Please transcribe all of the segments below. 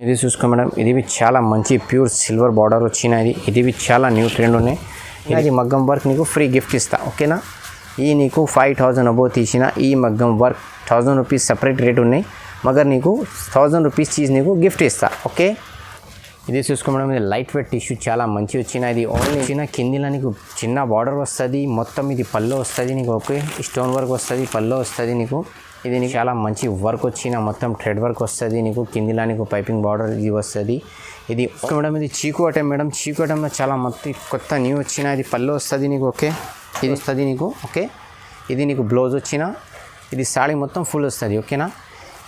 ఇది చూసుకో మేడం, ఇది చాలా మంచి ప్యూర్ సిల్వర్ బార్డర్ వచ్చినది. ఇది చాలా న్యూ ట్రెండ్ ఉన్నాయి. ఇది మగ్గం వర్క్ నీకు ఫ్రీ గిఫ్ట్ ఇస్తా, ఓకేనా. ఈ నీకు 5000 అబోవ్ తీసిన ఈ మగ్గం వర్క్ 1000 రూపీస్ సపరేట్ రేట్ ఉన్నాయి. మగర్ నీకు 1000 రూపీస్ చీజ్ నీకు గిఫ్ట్ ఇస్తా, ఓకే. ఇది చూసుకో మేడం, ఇది లైట్ వెయిట్ టిష్యూ చాలా మంచి వచ్చిన. ఇది ఓన్లీ చిన్న కిందిలో నీకు చిన్న బార్డర్ వస్తుంది. మొత్తం ఇది పళ్ళు వస్తుంది నీకు, ఓకే. స్టోన్ వర్క్ వస్తుంది, పళ్ళు వస్తుంది నీకు. ఇది నీకు చాలా మంచి వర్క్ వచ్చిన, మొత్తం థ్రెడ్ వర్క్ వస్తుంది నీకు. కిందిలో నీకు పైపింగ్ బార్డర్ ఇది వస్తుంది. ఇది ఓకే మేడం. ఇది చీకు ఐటమ్ మేడం. చీకు ఐటమ్లో చాలా మొత్తం కొత్త న్యూ వచ్చిన. ఇది పళ్ళు వస్తుంది నీకు, ఓకే. ఇది వస్తుంది నీకు, ఓకే. ఇది నీకు బ్లౌజ్ వచ్చిన. ఇది సాడీ మొత్తం ఫుల్ వస్తుంది, ఓకేనా.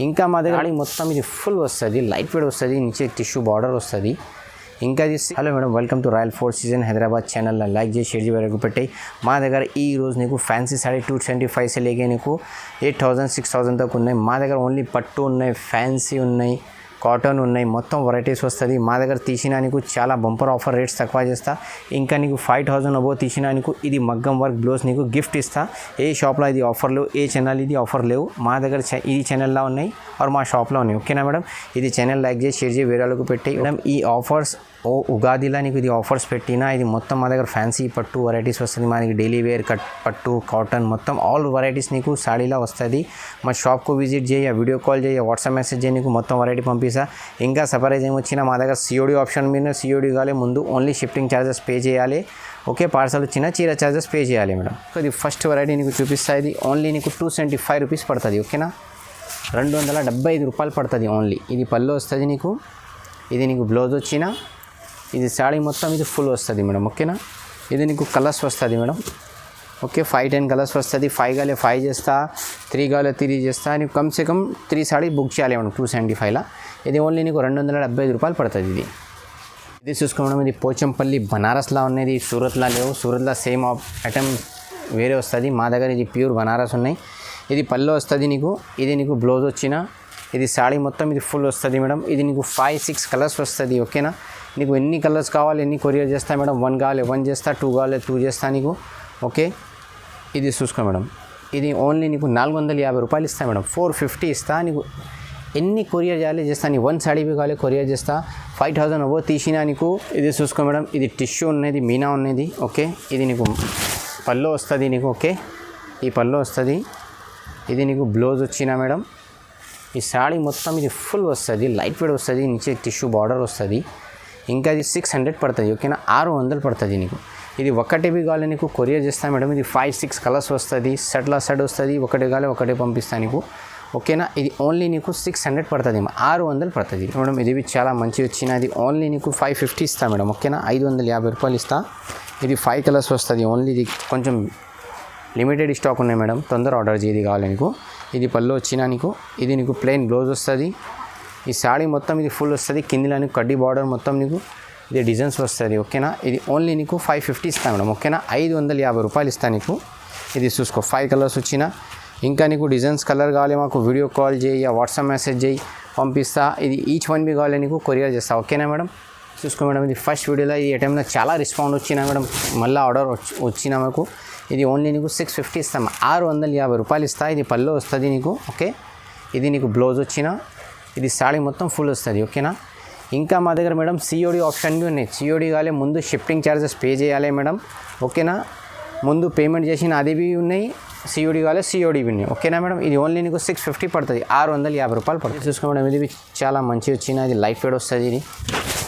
ఇంకా మా దగ్గర సాడీ మొత్తం ఇది ఫుల్ వస్తుంది, లైట్ వెయిట్ వస్తుంది. నుంచి టిష్యూ బార్డర్ వస్తుంది. ఇంకా ఇది hello madam, welcome to royal four season Hyderabad ఛానల్లో లైక్ చేసి షేర్ చేసి వరకు పెట్టాయి. మా దగ్గర ఈ రోజు నీకు ఫ్యాన్సీ సాడీ 275 से लेके నీకు 8000 6000 దాకా ఉన్నాయి. మా దగ్గర ఓన్లీ పట్టు ఉన్నాయి, ఫ్యాన్సీ ఉన్నాయి, కాటన్ ఉన్నాయి, మొత్తం వెరైటీస్ వస్తుంది. మా దగ్గర తీసినా నీకు చాలా బంపర్ ఆఫర్ రేట్స్ తక్కువ చేస్తా. ఇంకా నీకు 5000 అబోవ్ తీసినా నీకు ఇది మగ్గం వర్క్ బ్లౌజ్ నీకు గిఫ్ట్ ఇస్తా. ఏ షాప్లో ఇది ఆఫర్ లేవు, ఏ ఛానల్ ఇది ఆఫర్ లేవు. మా దగ్గర ఇది ఛానల్లో ఉన్నాయి और మా షాప్లో ఉన్నాయి, ఓకేనా మేడం. ఇది ఛానల్ లైక్ చేసి షేర్ చేసి వేరే వాళ్ళకు పెట్టి మేడం. ఈ ఆఫర్స్ ఉగాదిలా నీకు ఇది ఆఫర్స్ పెట్టినా ఇది మొత్తం మా దగ్గర ఫ్యాన్సీ పట్టు వెరైటీస్ వస్తుంది. మనకి డైలీ వేర్ కట్ పట్టు కాటన్ మొత్తం ఆల్ వెరైటీస్ నీకు సాడీలా వస్తుంది. మా షాప్కు విజిట్ చేయ, వీడియో కాల్ చేయ, వాట్సాప్ మెసేజ్ చేయి, నీకు మొత్తం వెరైటీ పంపిస్తా. ఇంకా సర్ప్రైజ్ ఏమొచ్చినా మా దగ్గర సిఓడి ఆప్షన్ మీద సిఓడి కాలే ముందు ఓన్లీ షిఫ్టింగ్ ఛార్జెస్ పే చేయాలి, ఓకే. పార్సల్ వచ్చిన చీర ఛార్జెస్ పే చేయాలి మేడం. సో ఇది ఫస్ట్ వెరైటీ నీకు చూపిస్తా. ఇది ఓన్లీ నీకు 275 రూపీస్ పడుతుంది, ఓకేనా. 275 రూపాయలు పడుతుంది ఓన్లీ. ఇది పళ్ళు వస్తుంది నీకు. ఇది నీకు బ్లౌజ్ వచ్చిన. ఇది సాడీ మొత్తం ఇది ఫుల్ వస్తుంది మేడం, ఓకేనా. ఇది నీకు కలర్స్ వస్తుంది మేడం, ఓకే. 5-10 కలర్స్ వస్తుంది. 5 కాలే 5 చేస్తా, 3 కాలే 3 చేస్తా. నీకు కమ్సే కమ్ 3 సాడీ బుక్ చేయాలి మేడం 275లా. ఇది ఓన్లీ నీకు 275 రూపాయలు పడుతుంది. ఇది చూసుకో మేడం, ఇది పోచంపల్లి బనారస్లా ఉన్నది. సూరత్లా లేవు, సూరత్లో సేమ్ ఐటమ్ వేరే వస్తుంది. మా దగ్గర ఇది ప్యూర్ బనారస్ ఉన్నాయి. ఇది పళ్ళు వస్తుంది నీకు. ఇది నీకు బ్లౌజ్ వచ్చిన. ఇది సాడీ మొత్తం ఇది ఫుల్ వస్తుంది మేడం. ఇది నీకు 5-6 కలర్స్ వస్తుంది, ఓకేనా. నీకు ఎన్ని కలర్స్ కావాలి ఎన్ని కొరియర్ చేస్తా మేడం. 1 కావాలి 1 చేస్తా, 2 కావాలి 2 చేస్తా నీకు, ఓకే. ఇది చూసుకో మేడం, ఇది ఓన్లీ నీకు 450 రూపాయలు ఇస్తా మేడం. 450 ఇస్తా నీకు. ఎన్ని కొరియర్ చేయాలి చేస్తా. నీ 1 సాడీ కావాలి కొరియర్ చేస్తా. 5000 అబోవ్ తీసినా నీకు. ఇది చూసుకో మేడం, ఇది టిష్యూ ఉన్నది, మీనా ఉన్నది, ఓకే. ఇది నీకు పళ్ళు వస్తుంది నీకు, ఓకే. ఈ పళ్ళు వస్తుంది. ఇది నీకు బ్లౌజ్ వచ్చినా మేడం. ఈ సాడీ మొత్తం ఇది ఫుల్ వస్తుంది, లైట్ వెయిట్ వస్తుంది. నుంచి టిష్యూ బార్డర్ వస్తుంది. ఇంకా ఇది 600 పడుతుంది, ఓకేనా. 600 పడుతుంది నీకు. ఇది ఒకటి కావాలి నీకు కొరియర్ చేస్తా మేడం. ఇది 5-6 కలర్స్ వస్తుంది. సెట్లా సెట్ వస్తుంది. ఒకటి కావాలి ఒకటే పంపిస్తా నీకు, ఓకేనా. ఇది ఓన్లీ నీకు 600 పడుతుంది, 600 పడుతుంది మేడం. ఇది చాలా మంచి వచ్చిన. ఇది ఓన్లీ నీకు 550 ఇస్తా మేడం, ఓకేనా. 550 రూపాయలు ఇస్తా. ఇది 5 కలర్స్ వస్తుంది ఓన్లీ. ఇది కొంచెం లిమిటెడ్ స్టాక్ ఉన్నాయి మేడం, తొందర ఆర్డర్ చేయది కావాలి నీకు. ఇది పళ్ళు వచ్చినా నీకు. ఇది నీకు ప్లెయిన్ బ్లౌజ్ వస్తుంది. ఈ సాడీ మొత్తం ఇది ఫుల్ వస్తుంది. కిందిలో నీకు కడ్డీ బార్డర్ మొత్తం నీకు ఇది డిజైన్స్ వస్తుంది, ఓకేనా. ఇది ఓన్లీ నీకు 550 ఇస్తా మేడం, ఓకేనా. 550 రూపాయలు ఇస్తా నీకు. ఇది చూసుకో 5 కలర్స్ వచ్చిన. ఇంకా నీకు డిజైన్స్ కలర్ కావాలి మాకు వీడియో కాల్ చేయి, వాట్సాప్ మెసేజ్ చేయి, పంపిస్తా. ఇది ఈచ్ వన్ కావాలి నీకు కొరియర్ చేస్తా, ఓకేనా మేడం. చూసుకో మేడం, ఇది ఫస్ట్ వీడియోలో ఈ ఐటెంలో చాలా రెస్పాండ్ వచ్చినా మేడం. మళ్ళీ ఆర్డర్ వచ్చినా మాకు. ఇది ఓన్లీ నీకు 650 ఇస్తాం, 650 రూపాయలు ఇస్తా. ఇది పళ్ళు వస్తుంది నీకు, ఓకే. ఇది నీకు బ్లౌజ్ వచ్చిన. ఇది సాడీ మొత్తం ఫుల్ వస్తుంది, ఓకేనా. ఇంకా మా దగ్గర మేడం సిఓడి ఆప్షన్ ఉన్నాయి. సిఓడి కాలే ముందు షిఫ్టింగ్ ఛార్జెస్ పే చేయాలి మేడం, ఓకేనా. ముందు పేమెంట్ చేసిన అది ఉన్నాయి. సిఓడి కాలే సిఓడి ఉన్నాయి, ఓకేనా మేడం. ఇది ఓన్లీ నీకు 650 పడుతుంది, 650 రూపాయలు పడుతుంది. చూసుకో మేడం, ఇది చాలా మంచి వచ్చిన. ఇది లైట్ వెయిట్ వస్తుంది.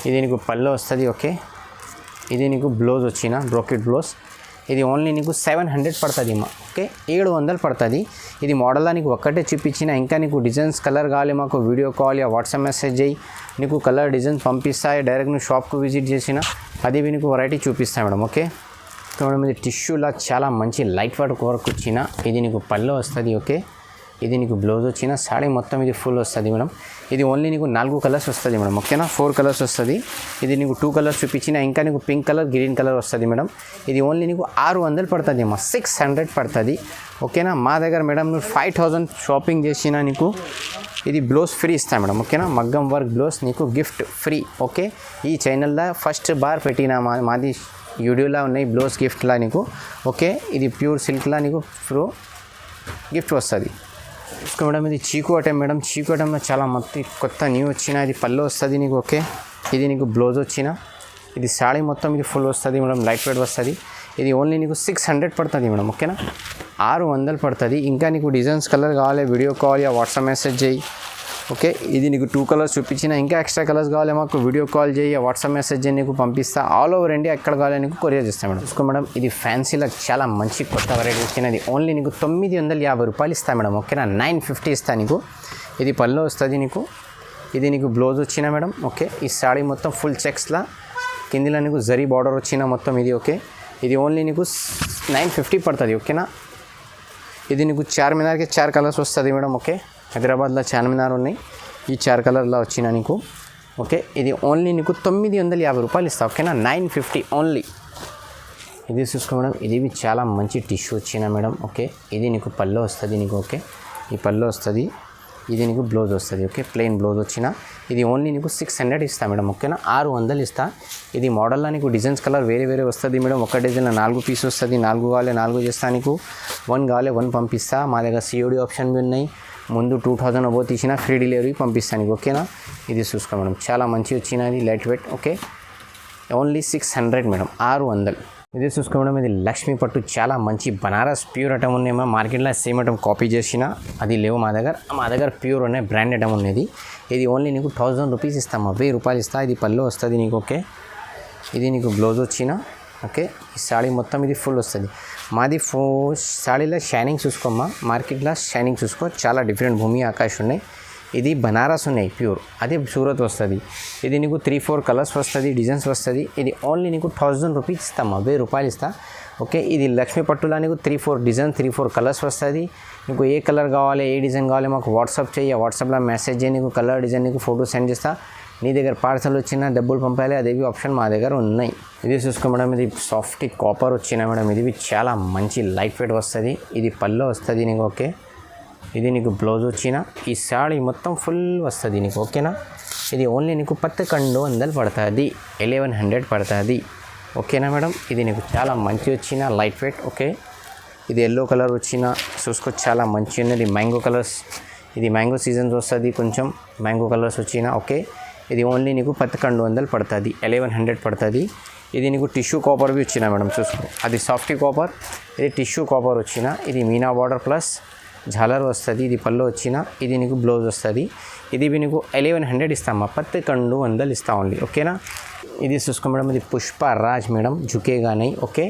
ఇది నీకు పళ్ళు వస్తుంది, ఓకే. ఇది నీకు బ్లౌజ్ వచ్చిన, బ్రోకెట్ బ్లౌజ్. ఇది ఓన్లీ నీకు 700 పడుతుంది అమ్మా, ఓకే. 700 పడుతుంది. ఇది మోడల్లా నీకు ఒక్కటే చూపించిన. ఇంకా నీకు డిజైన్స్ కలర్ కావాలి మాకు video call yeah WhatsApp message చేయి. నీకు కలర్ డిజైన్స్ పంపిస్తాయి. డైరెక్ట్ నువ్వు షాప్కు విజిట్ చేసిన అది నీకు వెరైటీ చూపిస్తాయి మేడం, ఓకే. మేడం ఇది టిష్యూలా చాలా మంచి లైట్ వర్క్ వచ్చిన. ఇది నీకు పళ్ళు వస్తుంది, ఓకే. ఇది నీకు బ్లౌజ్ వచ్చిన. సాడీ మొత్తం ఇది ఫుల్ వస్తుంది మేడం. ఇది ఓన్లీ నీకు 4 కలర్స్ వస్తుంది మేడం, ఓకేనా. 4 కలర్స్ వస్తుంది. ఇది నీకు 2 కలర్స్ చూపించిన. ఇంకా నీకు పింక్ కలర్ గ్రీన్ కలర్ వస్తుంది మేడం. ఇది ఓన్లీ నీకు 600 పడుతుంది అమ్మా, 600 పడుతుంది, ఓకేనా. మా దగ్గర మేడం నువ్వు 5000 షాపింగ్ చేసినా నీకు ఇది బ్లౌజ్ ఫ్రీ ఇస్తాను మేడం, ఓకేనా. మగ్గం వర్క్ బ్లౌజ్ నీకు గిఫ్ట్ ఫ్రీ, ఓకే. ఈ ఛానల్లో ఫస్ట్ బార్ పెట్టిన మాది వీడియోలా ఉన్నాయి బ్లౌజ్ గిఫ్ట్లా నీకు, ఓకే. ఇది ప్యూర్ సిల్క్లా నీకు ఫ్రూ గిఫ్ట్ వస్తుంది, చూసుకో మేడం, ఇది చీకు ఐటమ్ మేడం. చీకు ఐటమ్లో చాలా మొత్తం కొత్త న్యూ వచ్చిన. ఇది పళ్ళు వస్తుంది నీకు. ఓకే, ఇది నీకు బ్లౌజ్ వచ్చిన. ఇది సాడీ మొత్తం ఇది ఫుల్ వస్తుంది మేడం, లైట్ వెయిట్ వస్తుంది. ఇది ఓన్లీ నీకు 600 పడుతుంది మేడం. ఓకేనా, 600 పడుతుంది. ఇంకా నీకు డిజైన్స్ కలర్ కావాలి, video call yeah WhatsApp message చేయి. ఓకే, ఇది నీకు 2 కలర్స్ చూపించిన. ఇంకా ఎక్స్ట్రా కలర్స్ కావాలి మాకు వీడియో కాల్ చేయి, వాట్సాప్ మెసేజ్ చేయి, నీకు పంపిస్తా. ఆల్ ఓవర్ ఇండియా ఎక్కడ కావాలి నీకు కొరియర్ చేస్తాను మేడం. చూసుకో మేడం, ఇది ఫ్యాన్సీలో చాలా మంచి కొత్త వెరైటీ వచ్చినది. ఓన్లీ నీకు 950 రూపాయలు ఇస్తాను మేడం. ఓకేనా, 950 ఇస్తాను నీకు. ఇది పళ్ళు వస్తుంది నీకు. ఇది నీకు బ్లౌజ్ వచ్చిన మేడం. ఓకే, ఈ సాడీ మొత్తం ఫుల్ చెక్స్లా కిందిలో నీకు జరీ బార్డర్ వచ్చిన మొత్తం ఇది. ఓకే, ఇది ఓన్లీ నీకు 950 పడుతుంది. ఓకేనా, ఇది నీకు చార్మినార్కి 4 కలర్స్ వస్తుంది మేడం. ఓకే, హైదరాబాద్లో చార్మినార్ ఉన్నాయి. ఈ 4 కలర్లో వచ్చిన నీకు. ఓకే, ఇది ఓన్లీ నీకు 950 రూపాయలు ఇస్తా. ఓకేనా, 950 ఓన్లీ. ఇది చూసుకో మేడం, ఇది చాలా మంచి టిష్యూ వచ్చిన మేడం. ఓకే, ఇది నీకు పళ్ళు వస్తుంది నీకు. ఓకే, ఈ పళ్ళు వస్తుంది. ఇది నీకు బ్లౌజ్ వస్తుంది. ఓకే, ప్లెయిన్ బ్లౌజ్ వచ్చిన. ఇది ఓన్లీ నీకు 600 ఇస్తా మేడం. ఓకేనా, 600 ఇస్తా. ఇది మోడల్లో నీకు డిజైన్స్ కలర్ వేరే వేరే వస్తుంది మేడం. ఒక డిజైన్లో 4 పీస్ వస్తుంది. 4 కావాలి 4 చేస్తా నీకు. 1 కావాలి 1 పంపిస్తా. మా దగ్గర COD ఆప్షన్ भी ఉన్నాయి. ముందు 2000 అబో తీసిన ఫ్రీ డెలివరీ పంపిస్తాను నీకు. ఓకేనా, ఇది చూసుకో మేడం, చాలా మంచి వచ్చినది, light weight. Okay, only 600 madam, 600. ఇది చూసుకో మేడం, ఇది లక్ష్మీ పట్టు చాలా మంచి బనారస్ ప్యూర్ ఐటమ్ ఉన్నాయేమో. మార్కెట్లో సేమ్ ఐటమ్ కాపీ చేసిన అది లేవు మా దగ్గర ప్యూర్ ఉన్నాయి, బ్రాండ్ ఐటమ్ ఉన్నది. ఇది ఓన్లీ నీకు 1000 రూపీస్ ఇస్తామా, 1000 రూపాయలు ఇస్తా. ఇది పళ్ళు వస్తుంది నీకు. ఓకే, ఇది నీకు బ్లౌజ్ వచ్చిన. ఓకే, ఈ సాడీ మొత్తం ఇది ఫుల్ వస్తుంది. మాది సాడీలో షైనింగ్ చూసుకోమ్మా, మార్కెట్లో షైనింగ్ చూసుకో. చాలా డిఫరెంట్ భూమి ఆకాశ్ ఉన్నాయి. ఇది బనారస్ ఉన్నాయి ప్యూర్, అది సూరత్ వస్తుంది. ఇది నీకు 3-4 కలర్స్ వస్తుంది, డిజైన్స్ వస్తుంది. ఇది ఓన్లీ నీకు 1000 రూపీస్ ఇస్తామా, 1000 రూపాయలు ఇస్తా. ఓకే, ఇది లక్ష్మీ పట్టులా నీకు 3-4 డిజైన్ 3-4 కలర్స్ వస్తుంది. నీకు ఏ కలర్ కావాలి, ఏ డిజైన్ కావాలి మాకు వాట్సాప్ చేయి. వాట్సాప్లో మెసేజ్ చేయి, నీకు కలర్ డిజైన్ నీకు ఫోటో సెండ్ చేస్తా. నీ దగ్గర పార్సల్ వచ్చినా డబ్బులు పంపాలి, అదేవి ఆప్షన్ మా దగ్గర ఉన్నాయి. ఇది చూసుకో మేడం, ఇది సాఫ్ట్ కాపర్ వచ్చిన మేడం. ఇది చాలా మంచి లైట్ వెయిట్ వస్తుంది. ఇది పళ్ళు వస్తుంది నీకు. ఓకే, ఇది నీకు బ్లౌజ్ వచ్చిన. ఈ సాడీ మొత్తం ఫుల్ వస్తుంది నీకు. ఓకేనా, ఇది ఓన్లీ నీకు 1100 పడుతుంది, 1100 పడుతుంది. ఓకేనా మేడం, ఇది నీకు చాలా మంచి వచ్చిన లైట్ వెయిట్. ఓకే, ఇది ఎల్లో కలర్ వచ్చిన చూసుకో, చాలా మంచి ఉన్నది. మ్యాంగో కలర్స్, ఇది మ్యాంగో సీజన్స్ వస్తుంది, కొంచెం మ్యాంగో కలర్స్ వచ్చిన. ఓకే, ఇది ఓన్లీ నీకు 1100 పడుతుంది, 1100 పడుతుంది. ఇది నీకు టిష్యూ కాపర్ भी వచ్చిన మేడం. చూసుకో, అది సాఫ్ట్ కాపర్, ఇది టిష్యూ కాపర్ వచ్చిన. ఇది మీనా బార్డర్ ప్లస్ జాలర్ వస్తుంది. ఇది పళ్ళు వచ్చిన. ఇది నీకు బ్లౌజ్ వస్తుంది. ఇది నీకు 1100 ఇస్తామా, 1100 ఇస్తా ఓన్లీ. ఓకేనా, ఇది చూసుకో మేడం, ఇది పుష్ప రాజ్ మేడం, జుకేగా నై. ఓకే,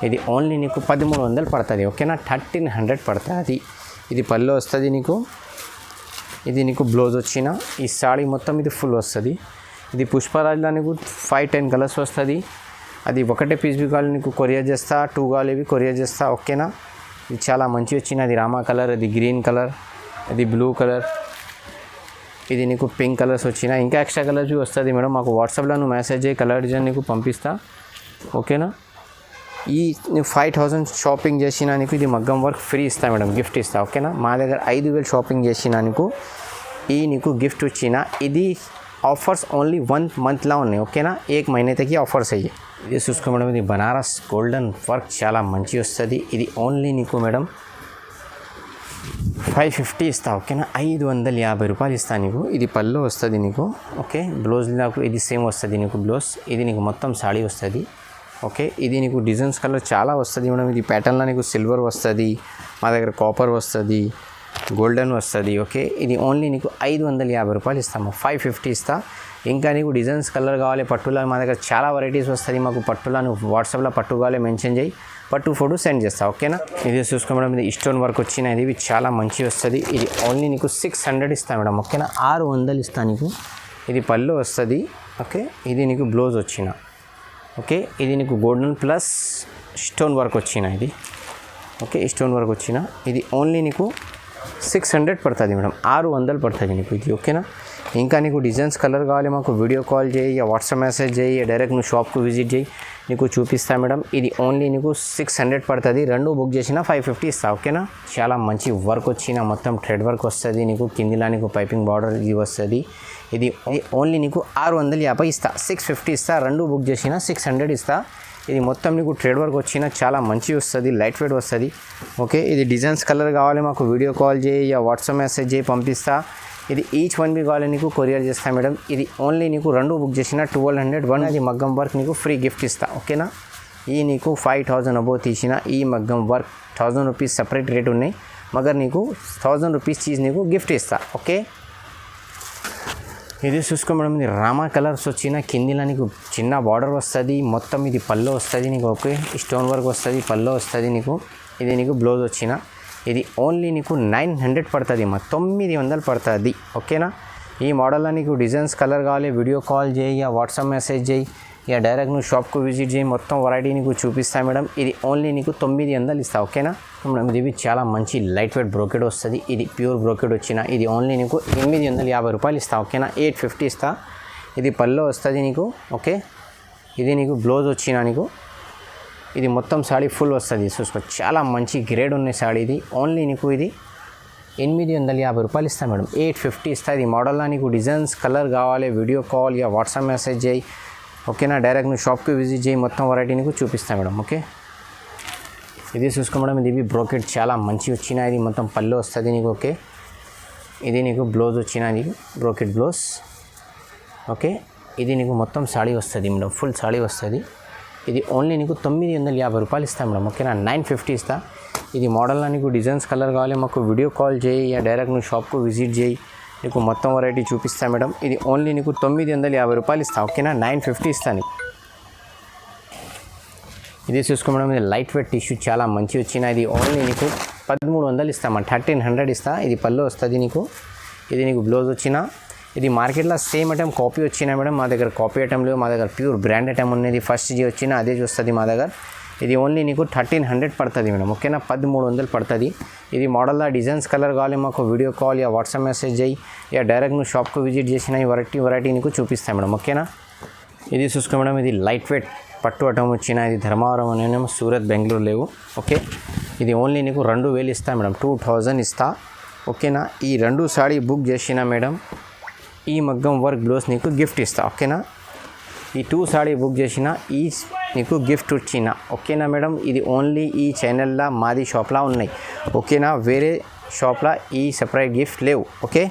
ఇది ఓన్లీ నీకు 1300 పడుతుంది. ఓకేనా, 1300 పడుతుంది. ఇది పళ్ళు వస్తుంది నీకు. ఇది నీకు బ్లౌజ్ వచ్చిన. ఈ సాడీ మొత్తం ఇది ఫుల్ వస్తుంది. ఇది పుష్పరాజ్లో నీకు 5-10 కలర్స్ వస్తుంది. అది ఒకటే పీస్ బి కావాలి నీకు కొరియర్ చేస్తా, 2 కావాలి ఇవి కొరియర్ చేస్తా. ఓకేనా, ఇది చాలా మంచి వచ్చిన. అది రామా కలర్, అది గ్రీన్ కలర్, అది బ్లూ కలర్, ఇది నీకు పింక్ కలర్స్ వచ్చిన. ఇంకా ఎక్స్ట్రా కలర్స్ వస్తుంది మేడం. మాకు వాట్సాప్లో నువ్వు మెసేజ్ చేయి, కలర్ డిజైన్ నీకు పంపిస్తా. ఓకేనా, ఈ నువ్వు 5000 షాపింగ్ చేసినా నీకు ఇది మగ్గం వర్క్ ఫ్రీ ఇస్తా మేడం, గిఫ్ట్ ఇస్తా. ఓకేనా, మా దగ్గర 5000 షాపింగ్ చేసినా నీకు గిఫ్ట్ వచ్చిన. ఇది ఆఫర్స్ ఓన్లీ 1 మంత్లో ఉన్నాయి. ఓకేనా, 1 మहीने तक ఈ ఆఫర్స్ అయ్యి. ఇది చూసుకో మేడం, ఇది బనారస్ గోల్డెన్ వర్క్ చాలా మంచి వస్తుంది. ఇది ఓన్లీ నీకు మేడం 550 ఇస్తా. ఓకేనా, 550 రూపాయలు ఇస్తా నీకు. ఇది పళ్ళు వస్తుంది నీకు. ఓకే, బ్లౌజ్ నాకు ఇది సేమ్ వస్తుంది నీకు బ్లౌజ్. ఇది నీకు మొత్తం సాడీ వస్తుంది. ఓకే, ఇది నీకు డిజైన్స్ కలర్ చాలా వస్తుంది మేడం. ఇది ప్యాటర్న్లో నీకు సిల్వర్ వస్తుంది, మా దగ్గర కాపర్ వస్తుంది, గోల్డెన్ వస్తుంది. ఓకే, ఇది ఓన్లీ నీకు 550 రూపాయలు ఇస్తాము, 550 ఇస్తా. ఇంకా నీకు డిజైన్స్ కలర్ కావాలి పట్టులో, మా దగ్గర చాలా వెరైటీస్ వస్తుంది. మాకు పట్టులో నువ్వు వాట్సాప్లో పట్టు కావాలి మెన్షన్ చేయి, పట్టు ఫోటో సెండ్ చేస్తా. ఓకేనా, ఇది చూసుకో మేడం, ఇది స్టోన్ వర్క్ వచ్చిన. ఇది చాలా మంచి వస్తుంది. ఇది ఓన్లీ నీకు 600 ఇస్తా మేడం. ఓకేనా, 600 ఇస్తా నీకు. ఇది పళ్ళు వస్తుంది. ఓకే, ఇది నీకు బ్లౌజ్ వచ్చిన. ఓకే, ఇది నీకు గోల్డెన్ ప్లస్ స్టోన్ వర్క్ వచ్చిన. ఇది ఓకే, స్టోన్ వర్క్ వచ్చిన. ఇది ఓన్లీ నీకు 600 పడుతుంది మేడం, 600 పడుతుంది నీకు ఇది. ఓకేనా, ఇంకా నీకు డిజైన్స్ కలర్ కావాలి మాకు వీడియో కాల్ చేయి, వాట్సాప్ మెసేజ్ చేయి, డైరెక్ట్ నువ్వు షాప్కు విజిట్ చేయి, నీకు చూపిస్తా మేడం. ఇది ఓన్లీ నీకు 600 పడుతుంది. 2 బుక్ చేసినా 550 ఇస్తా. ఓకేనా, చాలా మంచి వర్క్ వచ్చిన, మొత్తం థ్రెడ్ వర్క్ వస్తుంది నీకు. కిందిలా నీకు పైపింగ్ బార్డర్ ఇది వస్తుంది. ఇది ఓన్లీ నీకు 650 ఇస్తా, 650 ఇస్తా. 2 బుక్ చేసినా 600 ఇస్తా. ఇది మొత్తం నీకు ట్రేడ్ వర్క్ వచ్చిన చాలా మంచి వస్తుంది, లైట్ వెయిట్ వస్తుంది. ఓకే, ఇది డిజైన్స్ కలర్ కావాలి మాకు వీడియో కాల్ చేయి యా వాట్సాప్ మెసేజ్ చేయి పంపిస్తా. ఇది ఈచ్ వన్ బి కావాలి నీకు కొరియర్ చేస్తా మేడం. ఇది ఓన్లీ నీకు 2 బుక్ చేసిన 1200 వన్ అది మగ్గం వర్క్ నీకు ఫ్రీ గిఫ్ట్ ఇస్తా. ఓకేనా, ఈ నీకు 5000 అబోవ్ తీసిన ఈ మగ్గం వర్క్ 1000 రూపీస్ సపరేట్ రేట్ ఉన్నాయి, మగర్ నీకు 1000 రూపీస్ చీజ్ నీకు గిఫ్ట్ ఇస్తా. ఓకే, ఇది చూసుకో మేడం, ఇది రామా కలర్స్ వచ్చిన కిందిలో నీకు చిన్న బార్డర్ వస్తుంది, మొత్తం ఇది పల్లో వస్తుంది నీకు. ఓకే, స్టోన్ వర్క్ వస్తుంది, పల్లో వస్తుంది నీకు. ఇది నీకు బ్లౌజ్ వచ్చిన ఇది ఓన్లీ నీకు 900 పడుతుంది, 900 పడుతుంది. ఓకేనా, ఈ మోడల్లో నీకు డిజైన్స్ కలర్ కావాలి వీడియో కాల్ చేయి యా వాట్సాప్ మెసేజ్ చేయి యా డైరెక్ట్ నువ్వు షాప్కు విజిట్ చేయి, మొత్తం వెరైటీ నీకు చూపిస్తా మేడం. ఇది ఓన్లీ నీకు 900 ఇస్తా. ఓకేనా మేడం, ఇది చాలా మంచి లైట్ వెయిట్ బ్రోకెడ్ వస్తుంది, ఇది ప్యూర్ బ్రోకెడ్ వచ్చిన ఇది ఓన్లీ నీకు 850 రూపాయలు ఇస్తా. ఓకేనా, 850 ఇస్తా. ఇది పల్లో వస్తుంది నీకు. ఓకే, ఇది నీకు బ్లౌజ్ వచ్చిన నీకు, ఇది మొత్తం సాడీ ఫుల్ వస్తుంది. చూసుకో చాలా మంచి గ్రేడ్ ఉన్న సాడీ ఇది, ఓన్లీ నీకు ఇది 850 రూపాయలు ఇస్తా మేడం, 850 ఇస్తా. ఇది మోడల్లో నీకు డిజైన్స్ కలర్ కావాలి video call yeah WhatsApp message చేయి. ఓకేనా, డైరెక్ట్ నువ్వు షాప్కి విజిట్ చేయి, మొత్తం వెరైటీ నీకు చూపిస్తా మేడం. ఓకే, ఇది చూసుకో మేడం, ఇది బ్రోకెట్ చాలా మంచి వచ్చిన ఇది మొత్తం పళ్ళు వస్తుంది నీకు. ఓకే, ఇది నీకు బ్లౌజ్ వచ్చిన నీకు బ్రోకెట్ బ్లౌజ్. ఓకే, ఇది నీకు మొత్తం సాడీ వస్తుంది మేడం, ఫుల్ సాడీ వస్తుంది. ఇది ఓన్లీ నీకు 950 రూపాయలు ఇస్తా మేడం. ఓకేనా, 950 ఇస్తా. ఇది మోడల్లో నీకు డిజైన్స్ కలర్ కావాలి మాకు వీడియో కాల్ చేయి యా డైరెక్ట్ నువ్వు షాప్కు విజిట్ చేయి, నీకు మొత్తం వెరైటీ చూపిస్తా మేడం. ఇది ఓన్లీ నీకు 950 రూపాయలు ఇస్తా. ఓకేనా, 950 ఇస్తా నీకు. ఇది చూసుకో మేడం, ఇది లైట్ వెయిట్ టిష్యూ చాలా మంచి వచ్చిన ఇది ఓన్లీ నీకు 1300 ఇస్తామా, 1300 ఇస్తా. ఇది పళ్ళు వస్తుంది నీకు, ఇది నీకు బ్లౌజ్ వచ్చిన. ఇది మార్కెట్లో సేమ్ ఐటమ్ కాపీ వచ్చినా మేడం, మా దగ్గర కాపీ ఐటమ్ లేవు, మా దగ్గర ప్యూర్ బ్రాండ్ ఐటమ్ ఉన్నది. ఫస్ట్ జీ వచ్చిన అదే చూస్తుంది మా దగ్గర. ఇది ఓన్లీ నీకు 1300 పడుతుంది మేడం. ఓకేనా, 1300 పడుతుంది. ఇది మోడల్లో డిజైన్స్ కలర్ కావాలి మాకు video call yeah WhatsApp message చేయి యా డైరెక్ట్ నువ్వు షాప్కు విజిట్ చేసిన ఈ వెరైటీ నీకు చూపిస్తాను మేడం. ఓకేనా, ఇది చూసుకో మేడం, ఇది లైట్ వెయిట్ పట్టు ఐటమ్ వచ్చిన ఇది ధర్మవరం అనేమో సూరత్ బెంగళూరు లేవు. ఓకే, ఇది ఓన్లీ నీకు 2000 ఇస్తా మేడం, 2000 ఇస్తా. ఓకేనా, ఈ 2 సాడీ బుక్ చేసిన మేడం ఈ మగ్గం వర్క్ బ్లౌజ్ నీకు గిఫ్ట్ ఇస్తా. ఓకేనా, ఈ 2 సాడీ బుక్ చేసిన ఈ నీకు గిఫ్ట్ వచ్చిన. ఓకేనా మేడం, ఇది ఓన్లీ ఈ ఛానల్లో మాది షాప్లో ఉన్నాయి. ఓకేనా, వేరే షాప్లో ఈ సపరేట్ గిఫ్ట్ లేవు. ఓకే,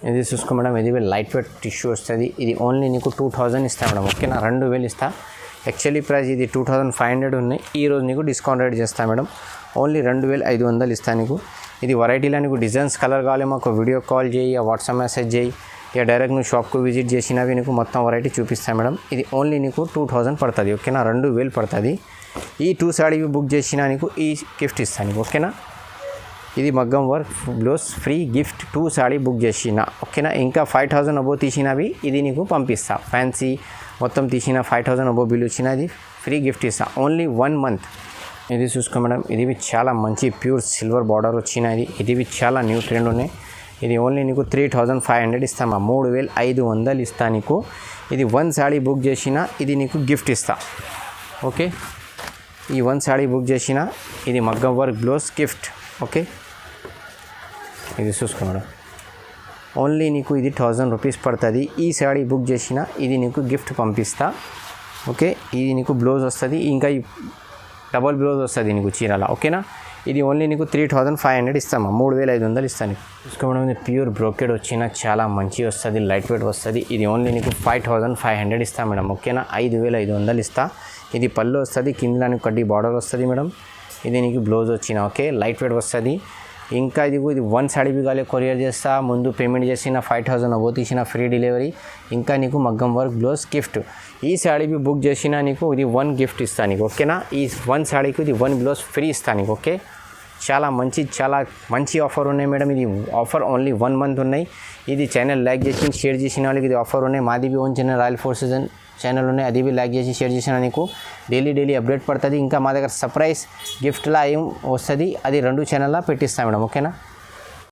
ఇది చూసుకో మేడం, ఇది లైట్ వెయిట్ టిష్యూ వస్తుంది. ఇది ఓన్లీ నీకు 2000 ఇస్తా మేడం. ఓకేనా, 2000 ఇస్తా. యాక్చువల్లీ ప్రైస్ ఇది 2500 ఉన్నాయి, ఈరోజు నీకు డిస్కౌంట్ రేట్ చేస్తా మేడం, ఓన్లీ 2500 ఇస్తా నీకు. ఇది వెరైటీలో నీకు డిజైన్స్ కలర్ కావాలి మాకు వీడియో కాల్ చేయి వాట్సాప్ మెసేజ్ చేయి ఇక డైరెక్ట్ నువ్వు షాప్కు విజిట్ చేసినవి నీకు మొత్తం వెరైటీ చూపిస్తాను మేడం. ఇది ఓన్లీ నీకు 2000 పడుతుంది. ఓకేనా, 2000 పడుతుంది. ఈ 2 సాడీ బుక్ చేసినా నీకు ఈ గిఫ్ట్ ఇస్తాను నీకు. ఓకేనా, ఇది మగ్గం work blouse free gift 2 saree book చేసిన. ఓకేనా, ఇంకా 5000 అబోవ్ తీసినవి ఇది నీకు పంపిస్తా. ఫ్యాన్సీ మొత్తం తీసిన 5000 అబోవ్ బిల్ వచ్చినది ఫ్రీ గిఫ్ట్ ఇస్తా, ఓన్లీ 1 మంత్. ఇది చూసుకో మేడం, ఇది చాలా మంచి ప్యూర్ సిల్వర్ బార్డర్ వచ్చినది. ఇది చాలా న్యూ ట్రెండ్ ఉన్నాయి. ఇది ఓన్లీ నీకు 3500 ఇస్తామా, 3500 ఇస్తా నీకు. ఇది 1 సాడీ బుక్ చేసిన ఇది నీకు గిఫ్ట్ ఇస్తా. ఓకే, ఈ 1 సాడీ బుక్ చేసిన ఇది మగ్గం వర్క్ బ్లౌజ్ గిఫ్ట్. ఓకే, ఇది చూసుకో మేడం, ఓన్లీ నీకు ఇది 1000 రూపీస్ పడుతుంది. ఈ సాడీ బుక్ చేసిన ఇది నీకు గిఫ్ట్ పంపిస్తా. ఓకే, ఇది నీకు బ్లౌజ్ వస్తుంది, ఇంకా ఈ డబల్ బ్లౌజ్ వస్తుంది నీకు చీరల. ఓకేనా, ఇది ఓన్లీ నీకు 3500 ఇస్తామా, 3500 ఇస్తాను. చూసుకోవడం ఇది ప్యూర్ బ్రోకెడ్ వచ్చిన చాలా మంచి వస్తుంది, లైట్ వెయిట్ వస్తుంది. ఇది ఓన్లీ నీకు 5500 ఇస్తాను మేడం. ఓకేనా, 5500 ఇస్తా. ఇది పళ్ళు వస్తుంది, కింద నీకు కడ్డీ బార్డర్ వస్తుంది మేడం. ఇది నీకు బ్లౌజ్ వచ్చిన. ఓకే, లైట్ వెయిట్ వస్తుంది. ఇంకా ఇది 1 సాడీ బిగాలే కొరియర్ చేస్తా. ముందు పేమెంట్ చేసిన 5000 అబోవ్ తీసిన ఫ్రీ డెలివరీ. ఇంకా నీకు మగ్గం వర్క్ బ్లౌజ్ గిఫ్ట్. ఈ సాడీ బుక్ చేసినా నీకు ఇది 1 గిఫ్ట్ ఇస్తా నీకు. ఓకేనా, ఈ 1 సాడీకి ఇది 1 బ్లౌజ్ ఫ్రీ ఇస్తా నీకు. ఓకే, చాలా మంచి ఆఫర్ ఉన్నాయి మేడం. ఇది ఆఫర్ ఓన్లీ 1 మంత్ ఉన్నాయి. ఇది ఛానల్ లైక్ చేసి షేర్ చేసిన వాళ్ళకి ఇది ఆఫర్ ఉన్నాయి. మాది బి own channel royal forces channel ఉన్నాయి, అది బి లైక్ చేసి షేర్ చేసిన నీకు డైలీ అప్డేట్ పడుతుంది. ఇంకా మా దగ్గర సర్ప్రైజ్ గిఫ్ట్లా ఏం వస్తుంది అది 2 ఛానల్లో పెట్టిస్తాం మేడం. ఓకేనా.